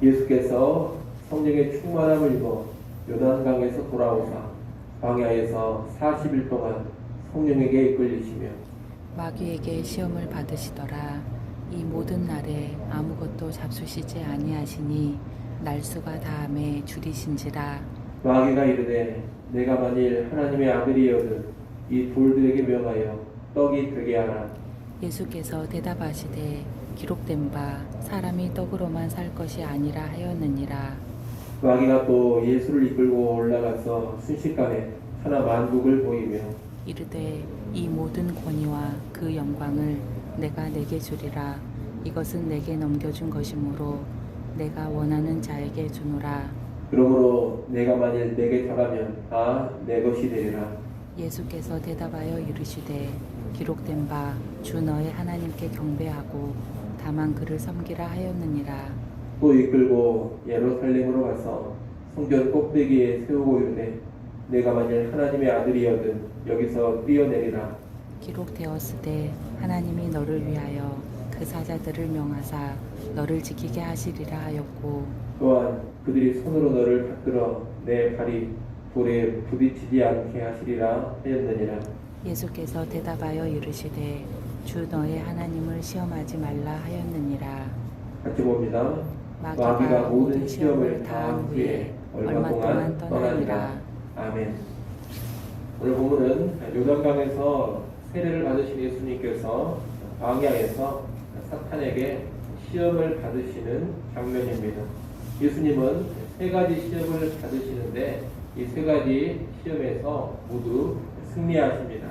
예수께서 성령의 충만함을 입어 요단강에서 돌아오사 광야에서 40일 동안 성령에게 이끌리시며 마귀에게 시험을 받으시더라. 이 모든 날에 아무것도 잡수시지 아니하시니 날수가 다함에 줄이신지라. 마귀가 이르되 내가 만일 하나님의 아들이여든 이 돌들에게 명하여 떡이 되게 하라. 예수께서 대답하시되 기록된 바 사람이 떡으로만 살 것이 아니라 하였느니라. 마귀가 또 예수를 이끌고 올라가서 순식간에 하나 만국을 보이며 이르되 이 모든 권위와 그 영광을 내가 내게 주리라. 이것은 내게 넘겨준 것이므로 내가 원하는 자에게 주노라. 그러므로 내가 만일 내게 달하면 다 내 것이 되리라. 예수께서 대답하여 이르시되 기록된 바 주 너의 하나님께 경배하고 다만 그를 섬기라 하였느니라. 또 이끌고 예루살렘으로 가서 성전 꼭대기에 세우고 이르되 내가 만일 하나님의 아들이여든 여기서 뛰어내리라. 기록되었으되 하나님이 너를 위하여 그 사자들을 명하사 너를 지키게 하시리라 하였고 또한 그들이 손으로 너를 받들어 내 발이 돌에 부딪히지 않게 하시리라 하였느니라. 예수께서 대답하여 이르시되 주 너의 하나님을 시험하지 말라 하였느니라. 같이 봅니다. 마귀가 모든 시험을 다한 후에 얼마 동안 떠나니라. 아멘. 오늘 본문은 요단강에서 세례를 받으신 예수님께서 광야에서 사탄에게 시험을 받으시는 장면입니다. 예수님은 세 가지 시험을 받으시는데 이 세 가지 시험에서 모두 승리하십니다.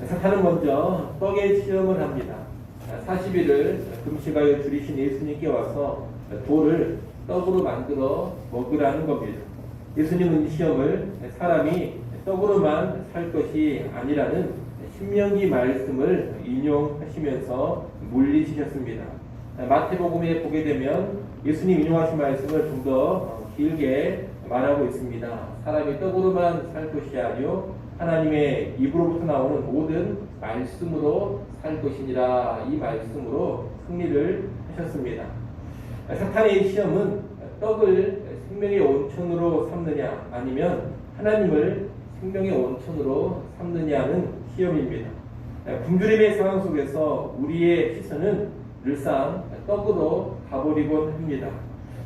사탄은 먼저 떡의 시험을 합니다. 40일을 금식하여 줄이신 예수님께 와서 돌을 떡으로 만들어 먹으라는 겁니다. 예수님은 이 시험을 사람이 떡으로만 살 것이 아니라는 신명기 말씀을 인용하시면서 물리치셨습니다. 마태복음에 보게 되면 예수님 인용하신 말씀을 좀 더 길게 말하고 있습니다. 사람이 떡으로만 살 것이 아니요 하나님의 입으로부터 나오는 모든 말씀으로 살 것이니라. 이 말씀으로 승리를 하셨습니다. 사탄의 시험은 떡을 생명의 온천으로 삼느냐 아니면 하나님을 생명의 온천으로 삼느냐는 시험입니다. 굶주림의 상황 속에서 우리의 시선은 늘상 떡으로 가버리곤 합니다.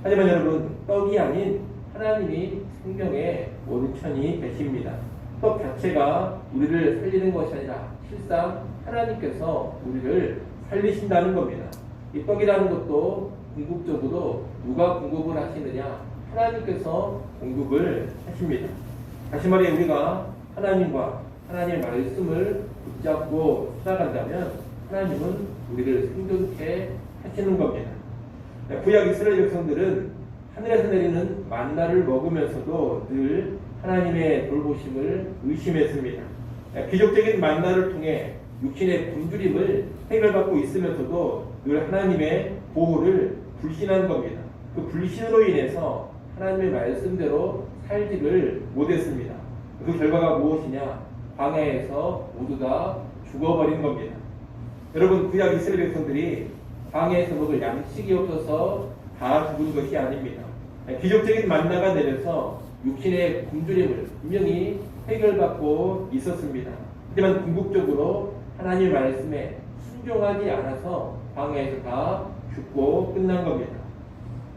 하지만 여러분, 떡이 아닌 하나님이 생명의 온천이 되십니다. 떡 자체가 우리를 살리는 것이 아니라 실상 하나님께서 우리를 살리신다는 겁니다. 이 떡이라는 것도 궁극적으로 누가 공급을 하시느냐? 하나님께서 공급을 하십니다. 다시 말해 우리가 하나님과 하나님의 말씀을 붙잡고 살아간다면 하나님은 우리를 생존케 하시는 겁니다. 구약 이스라엘 백성들은 하늘에서 내리는 만나를 먹으면서도 늘 하나님의 돌보심을 의심했습니다. 기적적인 만나를 통해 육신의 굶주림을 해결받고 있으면서도 늘 하나님의 보호를 불신한 겁니다. 그 불신으로 인해서 하나님의 말씀대로 살지를 못했습니다. 그 결과가 무엇이냐? 광야에서 모두 다 죽어버린 겁니다. 여러분, 구약 이스라엘 백성들이 광야에서 먹을 양식이 없어서 다 죽은 것이 아닙니다. 기적적인 만나가 내려서 육신의 굶주림을 분명히 해결받고 있었습니다. 하지만 궁극적으로 하나님의 말씀에 순종하지 않아서 광야에서 다 죽고 끝난 겁니다.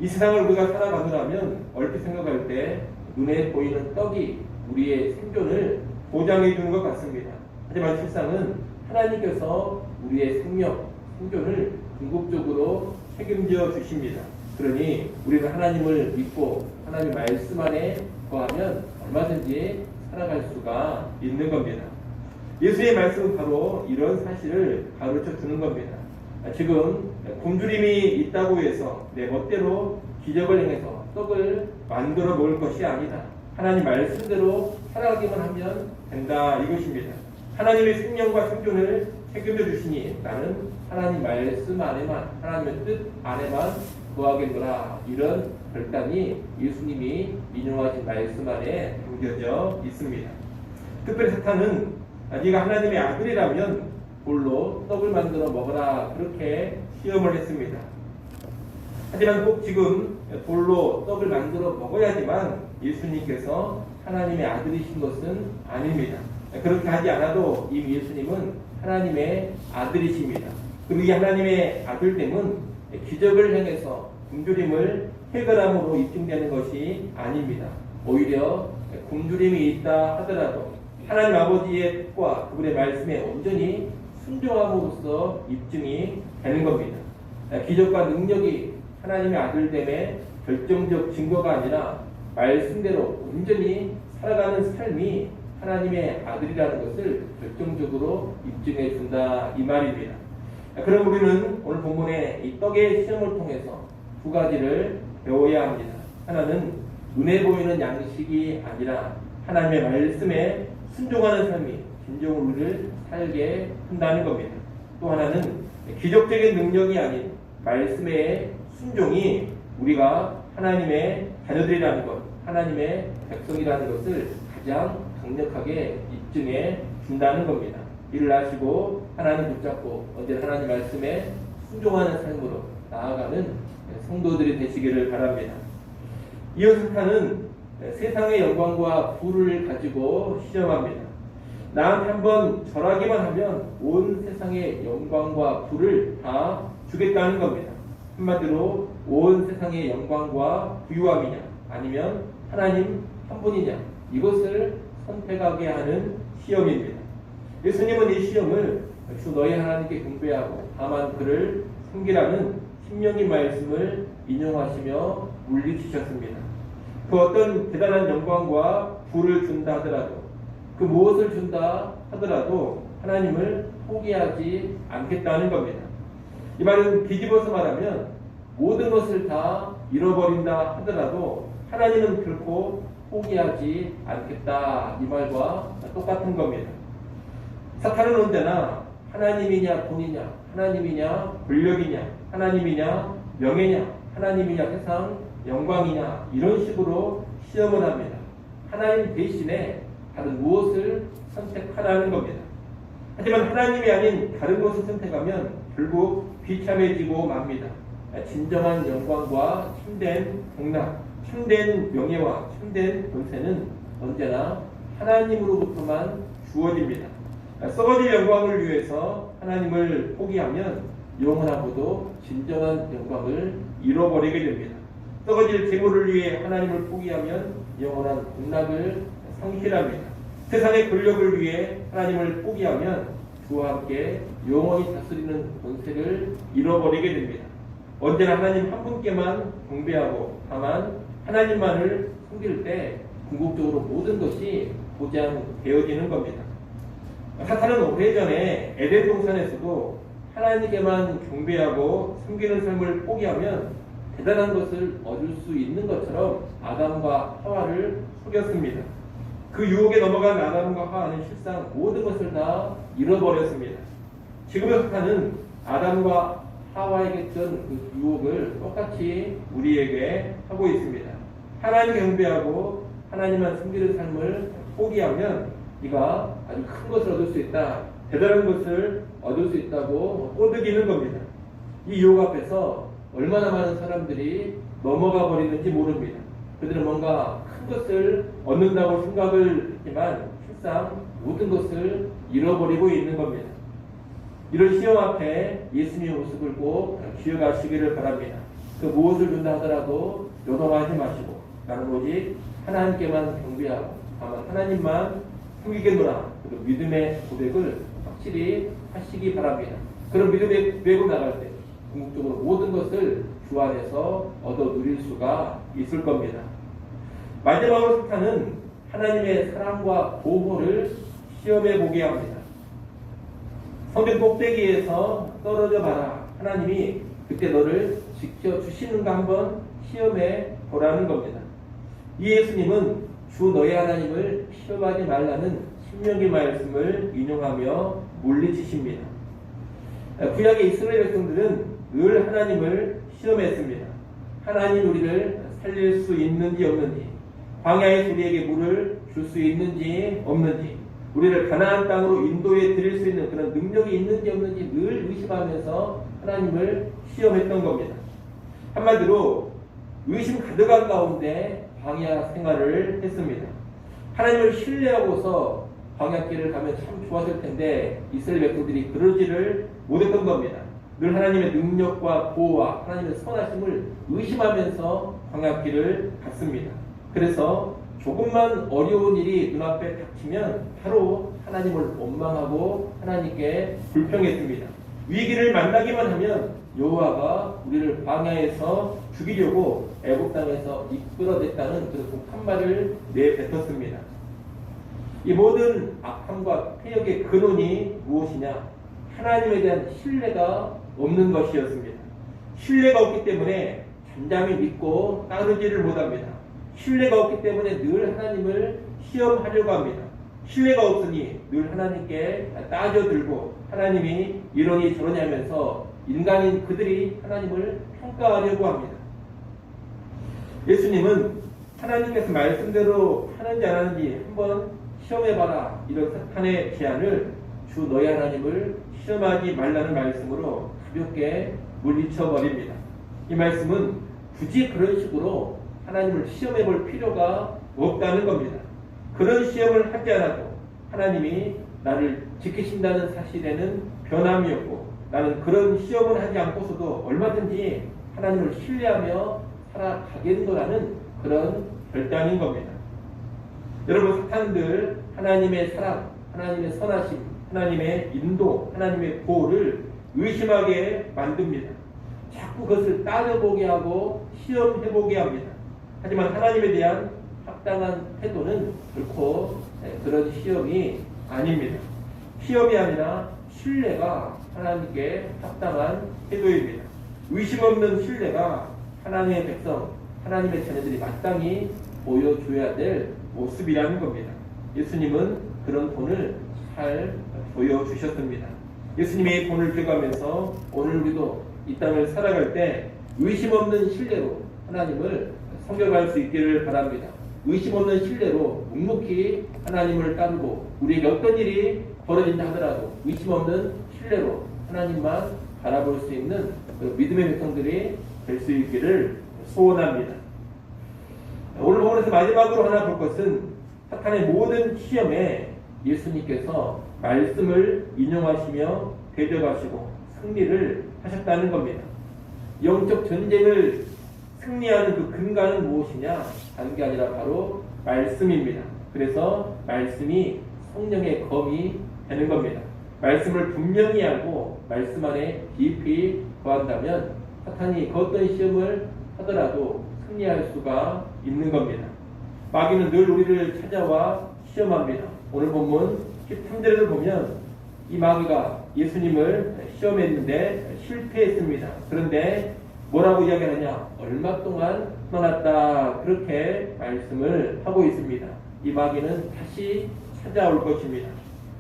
이 세상을 우리가 살아가느라면 얼핏 생각할 때 눈에 보이는 떡이 우리의 생존을 보장해 주는 것 같습니다. 하지만 실상은 하나님께서 우리의 생존을 궁극적으로 책임져 주십니다. 그러니 우리는 하나님을 믿고 하나님 말씀 안에 거하면 얼마든지 살아갈 수가 있는 겁니다. 예수의 말씀은 바로 이런 사실을 가르쳐 주는 겁니다. 지금 굶주림이 있다고 해서 내 멋대로 기적을 행해서 떡을 만들어 먹을 것이 아니다. 하나님 말씀대로 살아가기만 하면 된다 이것입니다. 하나님의 생명과 생존을 책임져 주시니 나는 하나님 말씀 안에만 하나님의 뜻 안에만 거하겠노라. 이런 결단이 예수님이 인용하신 말씀 안에 담겨져 있습니다. 특별히 사탄은 네가 하나님의 아들이라면 돌로 떡을 만들어 먹어라 그렇게 시험을 했습니다. 하지만 꼭 지금 돌로 떡을 만들어 먹어야지만 예수님께서 하나님의 아들이신 것은 아닙니다. 그렇게 하지 않아도 이미 예수님은 하나님의 아들이십니다. 그리고 이 하나님의 아들됨은 기적을 행해서 굶주림을 해결함으로 입증되는 것이 아닙니다. 오히려 굶주림이 있다 하더라도 하나님 아버지의 뜻과 그분의 말씀에 온전히 순종함으로써 입증이 되는 겁니다. 기적과 능력이 하나님의 아들됨의 결정적 증거가 아니라 말씀대로 온전히 살아가는 삶이 하나님의 아들이라는 것을 결정적으로 입증해 준다 이 말입니다. 그럼 우리는 오늘 본문의 이 떡의 시험을 통해서 두 가지를 배워야 합니다. 하나는 눈에 보이는 양식이 아니라 하나님의 말씀에 순종하는 삶이 진정으로 우리를 살게 한다는 겁니다. 또 하나는 기적적인 능력이 아닌 말씀의 순종이 우리가 하나님의 자녀들이라는 것, 하나님의 백성이라는 것을 가장 강력하게 입증해 준다는 겁니다. 이를 아시고 하나님 붙잡고 언제나 하나님 말씀에 순종하는 삶으로 나아가는 성도들이 되시기를 바랍니다. 이어 사탄은 세상의 영광과 부를 가지고 시험합니다. 나한테 한번 절하기만 하면 온 세상의 영광과 부를 다 주겠다는 겁니다. 한마디로 온 세상의 영광과 부유함이냐 아니면 하나님 한 분이냐 이것을 선택하게 하는 시험입니다. 예수님은 이 시험을 주 너희 하나님께 경배하고 다만 그를 섬기라는 신명기 말씀을 인용하시며 물리치셨습니다. 그 어떤 대단한 영광과 부를 준다 하더라도 그 무엇을 준다 하더라도 하나님을 포기하지 않겠다는 겁니다. 이 말은 뒤집어서 말하면 모든 것을 다 잃어버린다 하더라도 하나님은 결코 포기하지 않겠다 이 말과 똑같은 겁니다. 사탄은 언제나 하나님이냐 돈이냐 하나님이냐 권력이냐 하나님이냐 명예냐 하나님이냐 세상 영광이냐 이런 식으로 시험을 합니다. 하나님 대신에 다른 무엇을 선택하라는 겁니다. 하지만 하나님이 아닌 다른 것을 선택하면 결국 비참해지고 맙니다. 진정한 영광과 참된 복락, 참된 명예와 참된 권세는 언제나 하나님으로부터만 주어집니다. 썩어질 영광을 위해서 하나님을 포기하면 영원하고도 진정한 영광을 잃어버리게 됩니다. 썩어질 재물을 위해 하나님을 포기하면 영원한 복락을 상실합니다. 세상의 권력을 위해 하나님을 포기하면 주와 함께 영원히 다스리는 권세를 잃어버리게 됩니다. 언제나 하나님 한 분께만 경배하고 다만 하나님만을 섬길 때 궁극적으로 모든 것이 보장되어지는 겁니다. 사탄은 오래전에 에덴 동산에서도 하나님께만 경배하고 섬기는 삶을 포기하면 대단한 것을 얻을 수 있는 것처럼 아담과 하와를 속였습니다. 그 유혹에 넘어간 아담과 하와는 실상 모든 것을 다 잃어버렸습니다. 지금의 사탄은 아담과 하와에게 했던 그 유혹을 똑같이 우리에게 하고 있습니다. 하나님 경배하고 하나님만 섬기는 삶을 포기하면 네가 아주 큰 것을 얻을 수 있다, 대단한 것을 얻을 수 있다고 꼬드기는 겁니다. 이 유혹 앞에서 얼마나 많은 사람들이 넘어가 버리는지 모릅니다. 그들은 뭔가 큰 것을 얻는다고 생각을 했지만 실상 모든 것을 잃어버리고 있는 겁니다. 이런 시험 앞에 예수님의 모습을 꼭 기억하시기를 바랍니다. 그 무엇을 준다 하더라도 요동하지 마시고 나는 오직 하나님께만 경배하고 다만 하나님만 섬기겠노라. 그리고 믿음의 고백을 확실히 하시기 바랍니다. 그런 믿음의 고백으로 나갈 때 궁극적으로 모든 것을 주 안에서 얻어 누릴 수가 있을 겁니다. 마지막으로 사탄은 하나님의 사랑과 보호를 시험해 보게 합니다. 성전 꼭대기에서 떨어져 봐라. 하나님이 그때 너를 지켜주시는가 한번 시험해 보라는 겁니다. 이 예수님은 주 너의 하나님을 시험하지 말라는 신명기 말씀을 인용하며 물리치십니다. 구약의 이스라엘 백성들은 늘 하나님을 시험했습니다. 하나님 우리를 살릴 수 있는지 없는지, 광야의 우리에게 물을 줄 수 있는지 없는지, 우리를 가나안 땅으로 인도해 드릴 수 있는 그런 능력이 있는지 없는지 늘 의심하면서 하나님을 시험했던 겁니다. 한마디로 의심 가득한 가운데 광야 생활을 했습니다. 하나님을 신뢰하고서 광야길을 가면 참 좋았을 텐데 이스라엘 백성들이 그러지를 못했던 겁니다. 늘 하나님의 능력과 보호와 하나님의 선하심을 의심하면서 광야길을 갔습니다. 그래서 조금만 어려운 일이 눈앞에 닥치면 바로 하나님을 원망하고 하나님께 불평했습니다. 위기를 만나기만 하면 여호와가 우리를 광야에서 죽이려고 애굽 땅에서 이끌어냈다는 그 독한 말을 내뱉었습니다. 이 모든 악함과 폐역의 근원이 무엇이냐? 하나님에 대한 신뢰가 없는 것이었습니다. 신뢰가 없기 때문에 잠잠히 믿고 따르지를 못합니다. 신뢰가 없기 때문에 늘 하나님을 시험하려고 합니다. 신뢰가 없으니 늘 하나님께 따져들고 하나님이 이러니 저러니 하면서 인간인 그들이 하나님을 평가하려고 합니다. 예수님은 하나님께서 말씀대로 하는지 안 하는지 한번 시험해봐라, 이런 사탄의 제안을 주 너희 하나님을 시험하지 말라는 말씀으로 가볍게 물리쳐버립니다. 이 말씀은 굳이 그런 식으로 하나님을 시험해볼 필요가 없다는 겁니다. 그런 시험을 하지 않아도 하나님이 나를 지키신다는 사실에는 변함이 없고, 나는 그런 시험을 하지 않고서도 얼마든지 하나님을 신뢰하며 살아가겠노라는 그런 결단인 겁니다. 여러분, 사탄들 하나님의 사랑, 하나님의 선하심, 하나님의 인도, 하나님의 보호를 의심하게 만듭니다. 자꾸 그것을 따져보게 하고 시험해보게 합니다. 하지만 하나님에 대한 합당한 태도는 결코 그런 시험이 아닙니다. 시험이 아니라 신뢰가 하나님께 합당한 태도입니다. 의심 없는 신뢰가 하나님의 백성, 하나님의 자녀들이 마땅히 보여줘야 될 모습이라는 겁니다. 예수님은 그런 본을 잘 보여주셨습니다. 예수님의 본을 기억하면서 오늘 우리도 이 땅을 살아갈 때 의심 없는 신뢰로 하나님을 섬겨갈 수 있기를 바랍니다. 의심 없는 신뢰로 묵묵히 하나님을 따르고 우리에게 어떤 일이 벌어진다 하더라도 의심 없는 신뢰로 하나님만 바라볼 수 있는 그 믿음의 백성들이 될 수 있기를 소원합니다. 오늘 본문에서 마지막으로 하나 볼 것은 사탄의 모든 시험에 예수님께서 말씀을 인용하시며 대적하시고 승리를 하셨다는 겁니다. 영적 전쟁을 승리하는 그 근간은 무엇이냐? 다른 게 아니라 바로 말씀입니다. 그래서 말씀이 성령의 검이 되는 겁니다. 말씀을 분명히 알고 말씀 안에 깊이 거한다면 사탄이 그 어떤 시험을 하더라도 승리할 수가 있는 겁니다. 마귀는 늘 우리를 찾아와 시험합니다. 오늘 본문 13절을 보면 이 마귀가 예수님을 시험했는데 실패했습니다. 그런데 뭐라고 이야기하느냐? 얼마 동안 떠났다, 그렇게 말씀을 하고 있습니다. 이 마귀는 다시 찾아올 것입니다.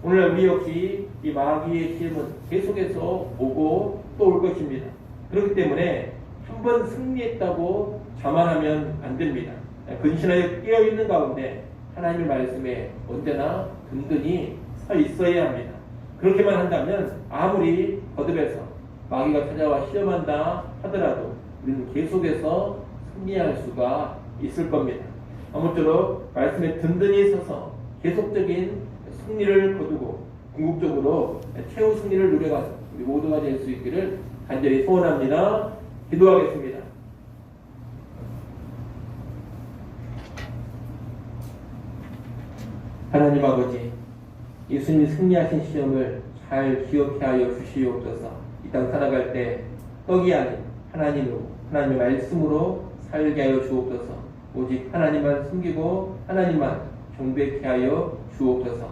오늘 우리 역시 이 마귀의 시험은 계속해서 오고 또 올 것입니다. 그렇기 때문에 한번 승리했다고 자만하면 안 됩니다. 근신하여 깨어있는 가운데 하나님의 말씀에 언제나 든든히 서 있어야 합니다. 그렇게만 한다면 아무리 거듭해서 마귀가 찾아와 시험한다 하더라도 우리는 계속해서 승리할 수가 있을 겁니다. 아무쪼록 말씀에 든든히 서서 계속적인 승리를 거두고 궁극적으로 최후 승리를 누려가는 우리 모두가 될 수 있기를 간절히 소원합니다. 기도하겠습니다. 하나님 아버지, 예수님이 승리하신 시험을 잘 기억해 하여 주시옵소서. 이 땅 살아갈 때 떡이 아닌 하나님의 말씀으로 살게 하여 주옵소서. 오직 하나님만 숨기고 하나님만 경배케 하여 주옵소서.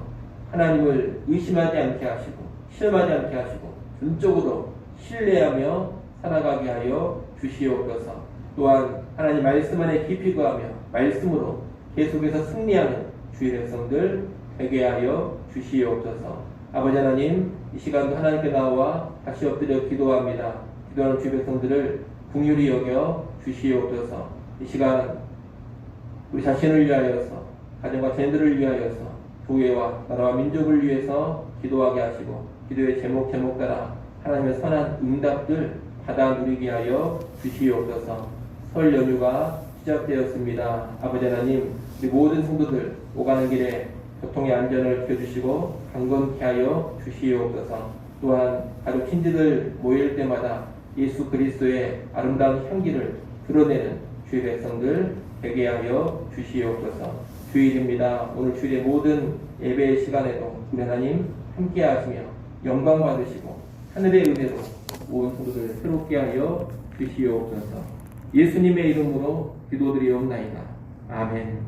하나님을 의심하지 않게 하시고 시험하지 않게 하시고 전적으로 신뢰하며 살아가게 하여 주시옵소서. 또한 하나님 말씀 안에 깊이 거하며 말씀으로 계속해서 승리하는 주의 백성들 되게 하여 주시옵소서. 아버지 하나님, 이 시간도 하나님께 나와 다시 엎드려 기도합니다. 기도하는 주의 백성들을 긍휼히 여겨 주시옵소서. 이 시간 우리 자신을 위하여서, 가정과 자녀들을 위하여서, 교회와 나라와 민족을 위해서 기도하게 하시고 기도의 제목 따라 하나님의 선한 응답들 받아 누리게 하여 주시옵소서. 설 연휴가 시작되었습니다. 아버지 하나님, 우리 모든 성도들 오가는 길에 교통의 안전을 지켜주시고 강건케 하여 주시옵소서. 또한 가족 친지들 모일 때마다 예수 그리스도의 아름다운 향기를 드러내는 주의 백성들 되게 하여 주시옵소서. 주일입니다. 오늘 주일의 모든 예배 시간에도 우리 하나님 함께 하시며 영광 받으시고 하늘의 은혜로 온 성도들 새롭게 하여 주시옵소서. 예수님의 이름으로 기도드리옵나이다. 아멘.